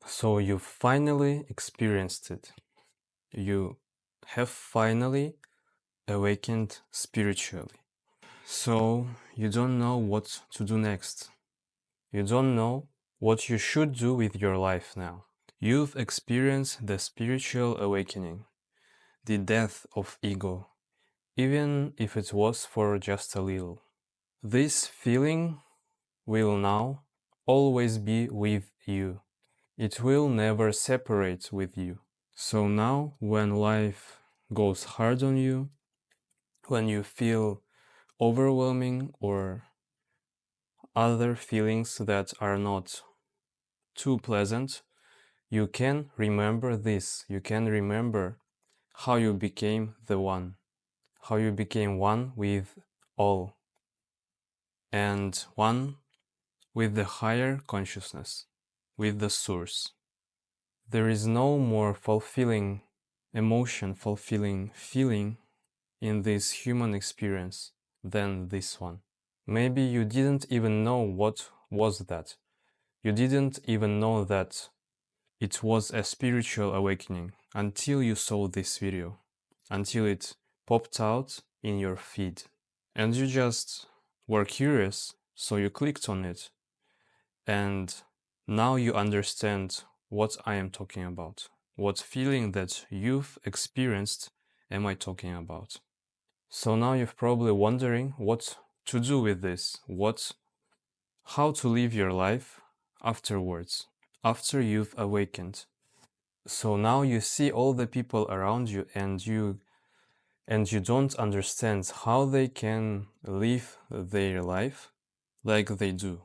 So you finally experienced it. You have finally awakened spiritually. So you don't know what to do next. You don't know what you should do with your life now. You've experienced the spiritual awakening, the death of ego, even if it was for just a little. This feeling will now always be with you. It will never separate with you. So now, when life goes hard on you, when you feel overwhelming or other feelings that are not too pleasant, you can remember this. You can remember how you became the one, how you became one with all, and one with the higher consciousness, with the source. There is no more fulfilling emotion, fulfilling feeling in this human experience than this one. Maybe you didn't even know what was that. You didn't even know that it was a spiritual awakening until you saw this video, until it popped out in your feed. And you just were curious, so you clicked on it. And now you understand what I am talking about. What feeling that you've experienced am I talking about? So now you're probably wondering what to do with this, how to live your life afterwards, after you've awakened. So now you see all the people around you and you don't understand how they can live their life like they do.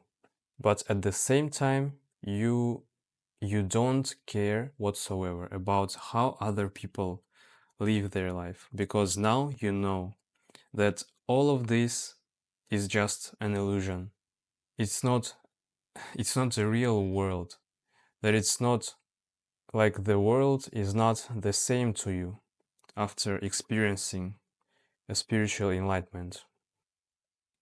But at the same time, you don't care whatsoever about how other people live their life, because now you know that all of this is just an illusion. It's not the real world. That it's not like the world is not the same to you after experiencing a spiritual enlightenment.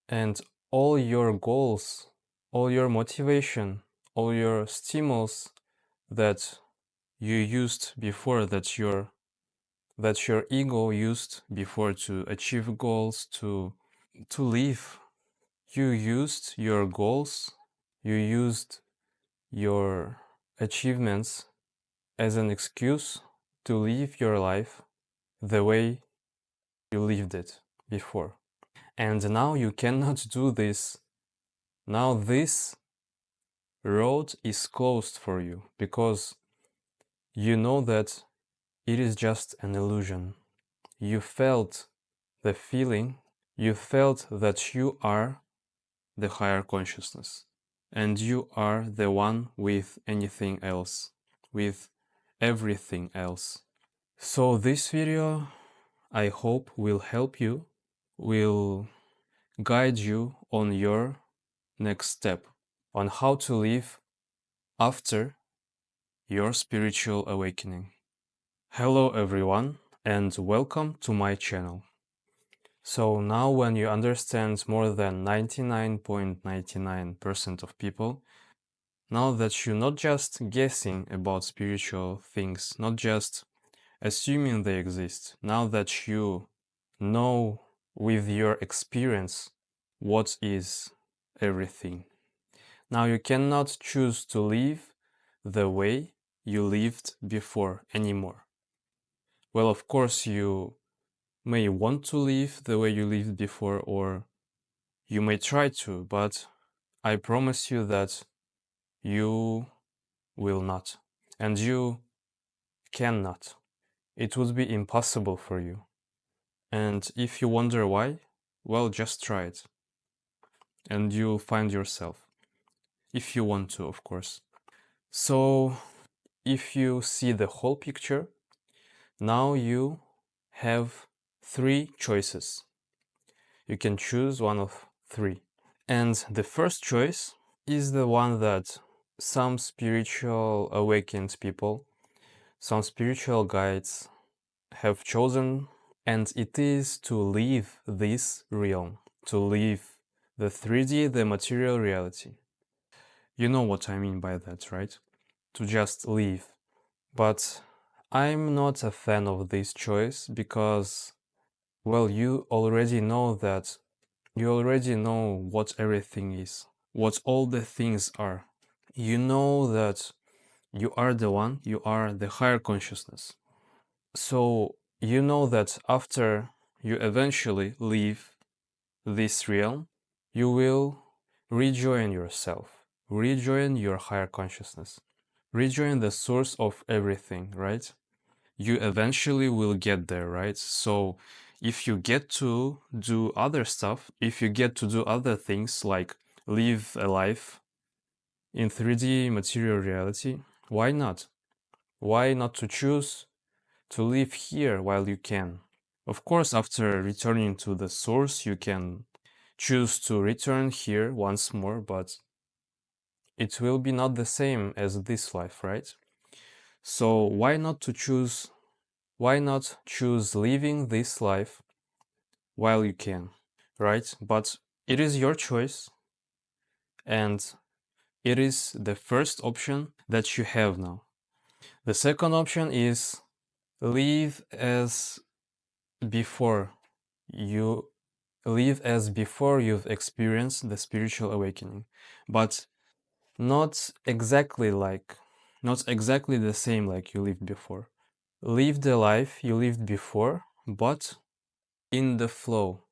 And all your goals, all your motivation, all your stimulus that you used before, that your ego used before to achieve goals, to live, you used your goals, you used your achievements as an excuse to live your life the way you lived it before. And now you cannot do this. Now this road is closed for you because you know that it is just an illusion. You felt the feeling, you felt that you are the higher consciousness and you are the one with anything else, with everything else. So this video, I hope, will help you, will guide you on your next step, on how to live after your spiritual awakening. Hello everyone, and welcome to my channel. So now when you understand more than 99.99% of people, now that you're not just guessing about spiritual things, not just assuming they exist, now that you know with your experience what is everything, now you cannot choose to live the way you lived before anymore. Well, of course, you may want to live the way you lived before, or you may try to, but I promise you that you will not, and you cannot. It would be impossible for you. And if you wonder why, well, just try it. And you'll find yourself. If you want to, of course. So, if you see the whole picture, now you have 3 choices. You can choose one of 3. And the first choice is the one that some spiritual awakened people, some spiritual guides have chosen, and it is to leave this realm, to leave the 3D, the material reality. You know what I mean by that, right? to just leave. But I'm not a fan of this choice because, well, you already know what everything is, what all the things are. You know that you are the one, you are the higher consciousness. So you know that after you eventually leave this realm, you will rejoin yourself, rejoin your higher consciousness, rejoin the source of everything, right? You eventually will get there, right? So if you get to do other stuff, if you get to do other things like live a life in 3D material reality, why not? Why not to choose to live here while you can? Of course, after returning to the source, you can choose to return here once more, but it will be not the same as this life, right? So why not choose living this life while you can, right? But it is your choice, and it is the first option that you have now. The second option is live as before you you've experienced the spiritual awakening, but not exactly the same like you lived before. Live the life you lived before, but in the flow,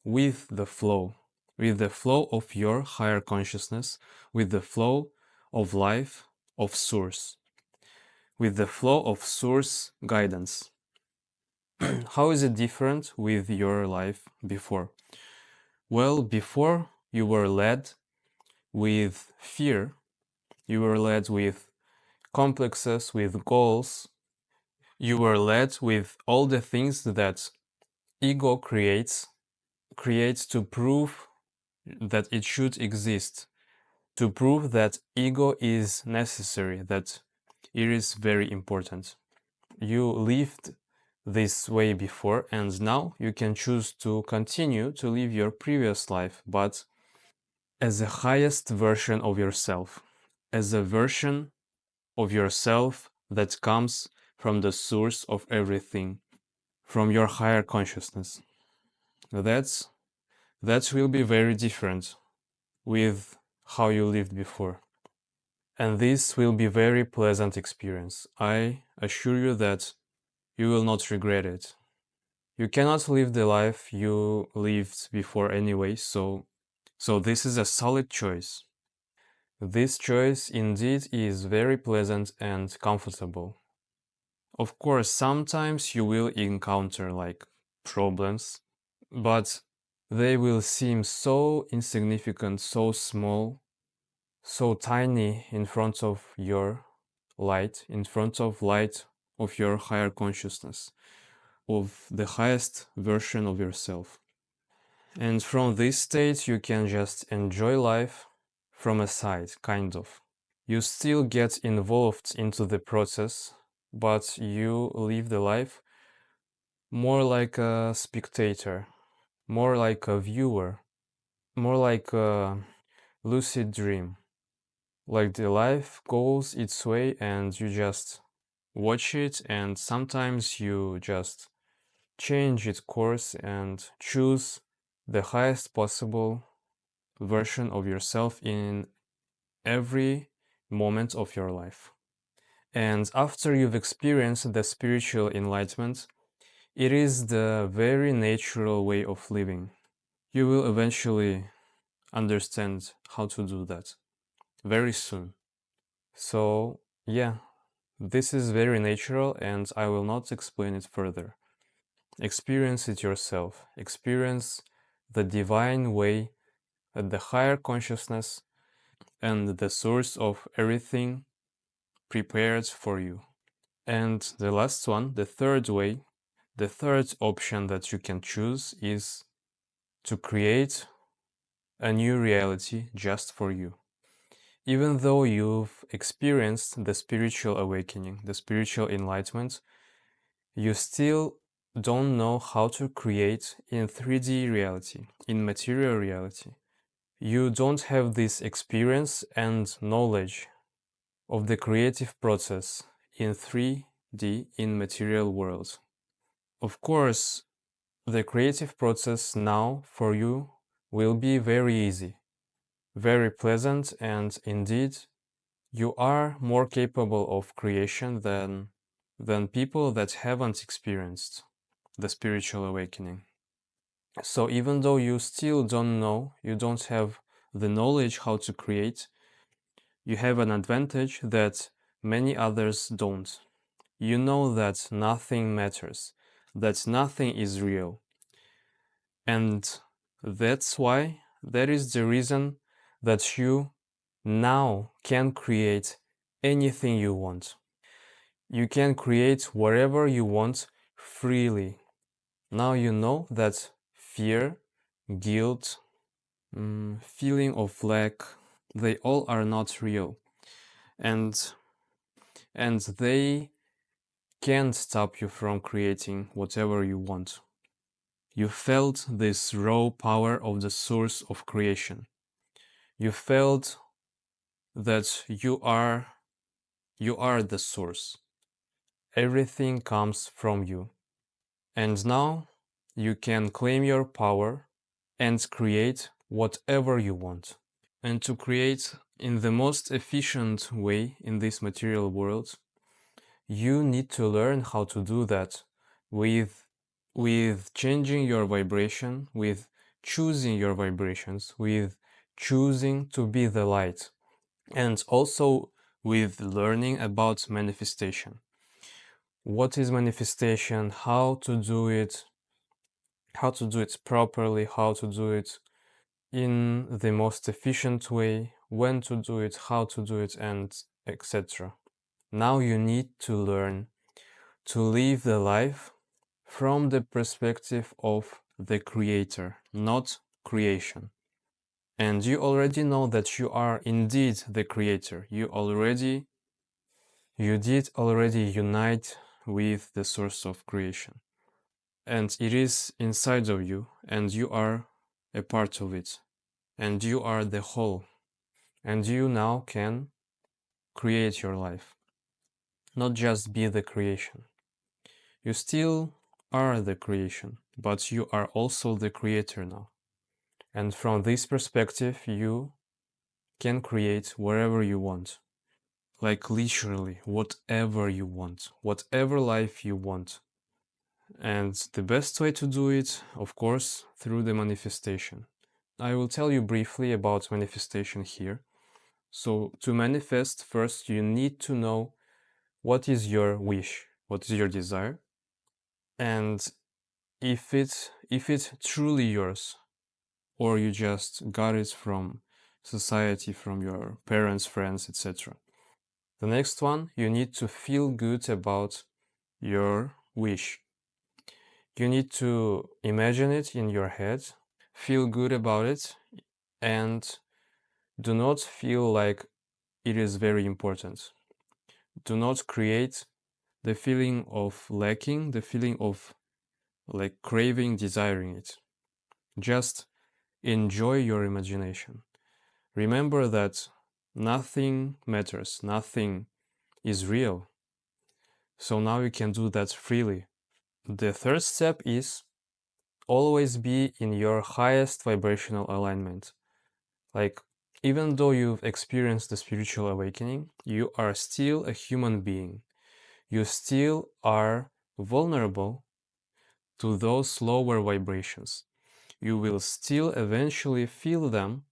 with the flow, with the flow of your higher consciousness, with the flow of life, of source, with the flow of source guidance. How is it different with your life before? Well, before you were led with fear, you were led with complexes, with goals, you were led with all the things that ego creates to prove that it should exist, to prove that ego is necessary, that it is very important. You lived this way before, and now you can choose to continue to live your previous life, but as the highest version of yourself, as a version of yourself that comes from the source of everything, from your higher consciousness. That will be very different with how you lived before. And this will be very pleasant experience. I assure you that you will not regret it. You cannot live the life you lived before anyway, so this is a solid choice. This choice indeed is very pleasant and comfortable. Of course, sometimes you will encounter like problems, but they will seem so insignificant, so small, so tiny in front of your light, in front of light of your higher consciousness, of the highest version of yourself. And from this state, you can just enjoy life from a side, kind of. You still get involved into the process, but you live the life more like a spectator, more like a viewer, more like a lucid dream. Like the life goes its way and you just watch it, and sometimes you just change its course and choose the highest possible version of yourself in every moment of your life. And after you've experienced the spiritual enlightenment, it is the very natural way of living. You will eventually understand how to do that very soon. So, yeah, this is very natural and I will not explain it further. Experience it yourself. Experience the divine way that the higher consciousness and the source of everything prepared for you. And the last one, the third way, the third option that you can choose is to create a new reality just for you. Even though you've experienced the spiritual awakening, the spiritual enlightenment, you still don't know how to create in 3D reality, in material reality. You don't have this experience and knowledge of the creative process in 3D in material world. Of course, the creative process now for you will be very easy, very pleasant, and indeed you are more capable of creation than people that haven't experienced the spiritual awakening. So even though you still don't know, you don't have the knowledge how to create, you have an advantage that many others don't. You know that nothing matters, that nothing is real. And that is the reason that you now can create anything you want. You can create whatever you want freely. Now you know that fear, guilt, feeling of lack, they all are not real. And they can't stop you from creating whatever you want. You felt this raw power of the source of creation. You felt that you are the source. Everything comes from you. And now you can claim your power and create whatever you want. And to create in the most efficient way in this material world, you need to learn how to do that with changing your vibration, with choosing your vibrations, with choosing to be the light, and also with learning about manifestation. What is manifestation? How to do it properly, how to do it in the most efficient way, when to do it, how to do it, and etc. Now you need to learn to live the life from the perspective of the creator, not creation. And you already know that you are indeed the creator. You did already unite with the source of creation. And it is inside of you, and you are a part of it. And you are the whole. And you now can create your life, not just be the creation. You still are the creation, but you are also the creator now. And from this perspective, you can create wherever you want. Like literally, whatever you want, whatever life you want. And the best way to do it, of course, through the manifestation. I will tell you briefly about manifestation here. So to manifest, first you need to know what is your wish, what is your desire, and if it's truly yours, or you just got it from society, from your parents, friends, etc. The next one, you need to feel good about your wish. You need to imagine it in your head, feel good about it, and do not feel like it is very important. Do not create the feeling of lacking, the feeling of like craving, desiring it. Just enjoy your imagination. Remember that nothing matters, nothing is real. So now you can do that freely. The third step is always be in your highest vibrational alignment. Like, even though you've experienced the spiritual awakening, you are still a human being. You still are vulnerable to those lower vibrations. You will still eventually feel them,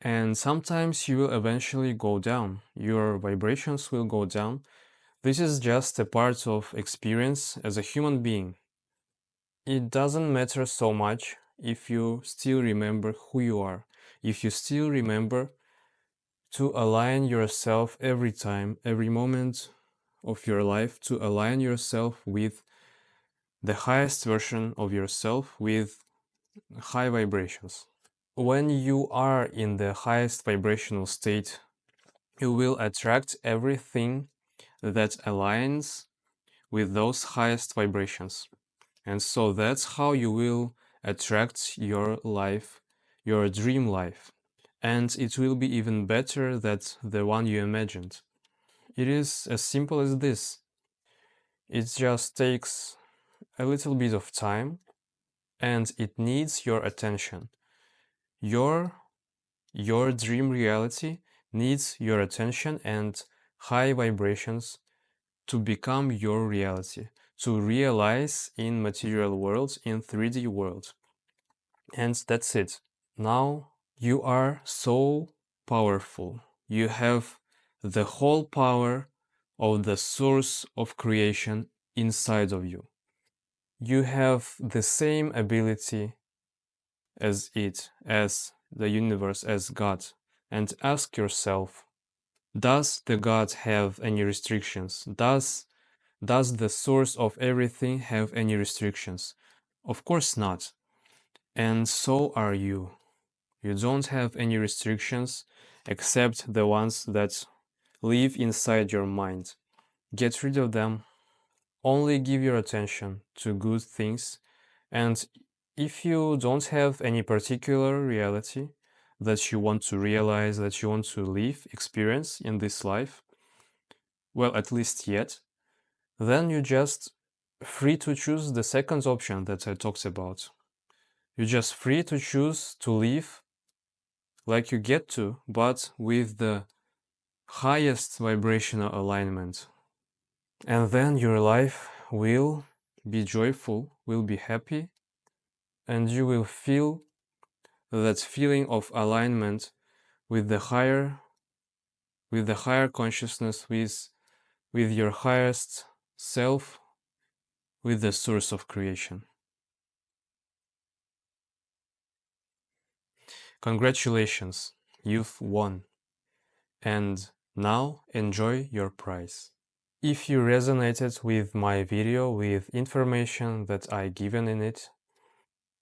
and sometimes you will eventually go down. Your vibrations will go down. This is just a part of experience as a human being. It doesn't matter so much if you still remember who you are, if you still remember to align yourself every time, every moment of your life, to align yourself with the highest version of yourself with high vibrations. When you are in the highest vibrational state, you will attract everything that aligns with those highest vibrations. And so that's how you will attract your life, your dream life. And it will be even better than the one you imagined. It is as simple as this. It just takes a little bit of time and it needs your attention. Your dream reality needs your attention and high vibrations to become your reality, to realize in material world, in 3D world. And that's it. Now you are so powerful. You have the whole power of the source of creation inside of you. You have the same ability as it, as the universe, as God. And ask yourself, does the God have any restrictions? Does the source of everything have any restrictions? Of course not. And so are you. You don't have any restrictions except the ones that live inside your mind. Get rid of them. Only give your attention to good things. And if you don't have any particular reality that you want to realize, that you want to live, experience in this life, well, at least yet, then you're just free to choose the second option that I talked about. You're just free to choose to live like you get to, but with the highest vibrational alignment. And then your life will be joyful, will be happy, and you will feel that feeling of alignment with the higher consciousness, with your highest self, with the source of creation. Congratulations, you've won. And now enjoy your prize. If you resonated with my video, with information that I given in it,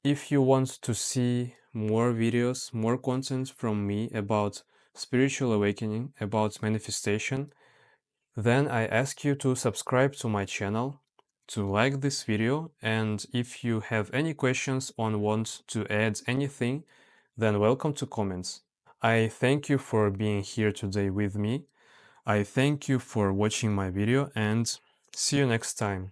if you want to see more videos, more content from me about spiritual awakening, about manifestation, then I ask you to subscribe to my channel, to like this video, and if you have any questions or want to add anything, then welcome to comments. I thank you for being here today with me. I thank you for watching my video and see you next time.